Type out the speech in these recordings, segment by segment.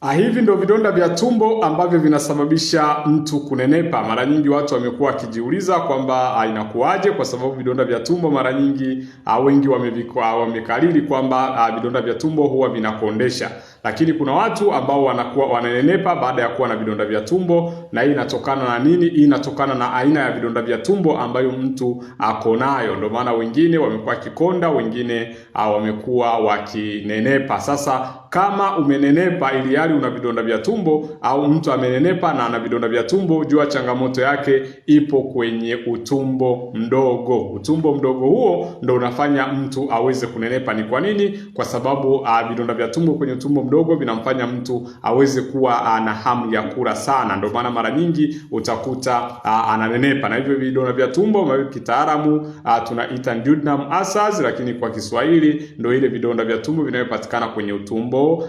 Hivi ndio vidonda vya tumbo ambavyo vinasababisha mtu kunenepa. Mara nyingi watu wamekuwa wakijiuliza kwamba inakuwaje, kwa sababu vidonda vya tumbo mara nyingi wengi wamekariri kwamba vidonda vya tumbo huwa vinakondesha. Lakini kuna watu ambao wanakuwa wananenepa baada ya kuwa na vidonda vya tumbo, na hii inatokana na nini? Hii inatokana na aina ya vidonda vya tumbo ambayo mtu ako nayo. Ndio maana wengine wamekuwa kikonda, wengine wamekuwa wakinenepa. Sasa kama umenenepa ili hali una vidonda vya tumbo, au mtu amenenepa na ana vidonda vya tumbo, jua changamoto yake ipo kwenye utumbo mdogo. Utumbo mdogo huo ndo unafanya mtu aweze kunenepa. Ni kwa nini? Kwa sababu vidonda vya tumbo kwenye utumbo mdogo vinamfanya mtu aweze kuwa na hamu ya kula sana. Ndio maana mara nyingi utakuta ananenepa. Na hivyo vidonda vya tumbo kitaalamu tunaita duodenal ulcers, lakini kwa Kiswahili ndio ile vidonda vya tumbo vinavyopatikana kwenye utumbo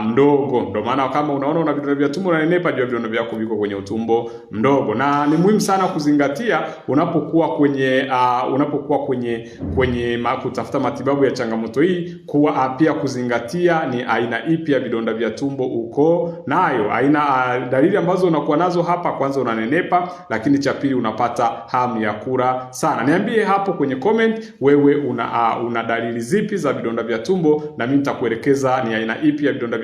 mdogo. Ndio maana kama unaona una vidonda vya tumbo unanenepa, jua vidonda vyako viko kwenye utumbo mdogo. Na ni muhimu sana kuzingatia unapokuwa kwenye kutafuta matibabu ya changamoto hii, kuwa pia kuzingatia ni aina ipi ya vidonda vya tumbo uko nayo. Dalili ambazo unakuwa nazo hapa, kwanza unanenepa, lakini cha pili unapata hamu ya kula sana. Niambie hapo kwenye comment wewe una dalili zipi za vidonda vya tumbo, na mimi nitakuelekeza ni aina ipi ya vidonda vya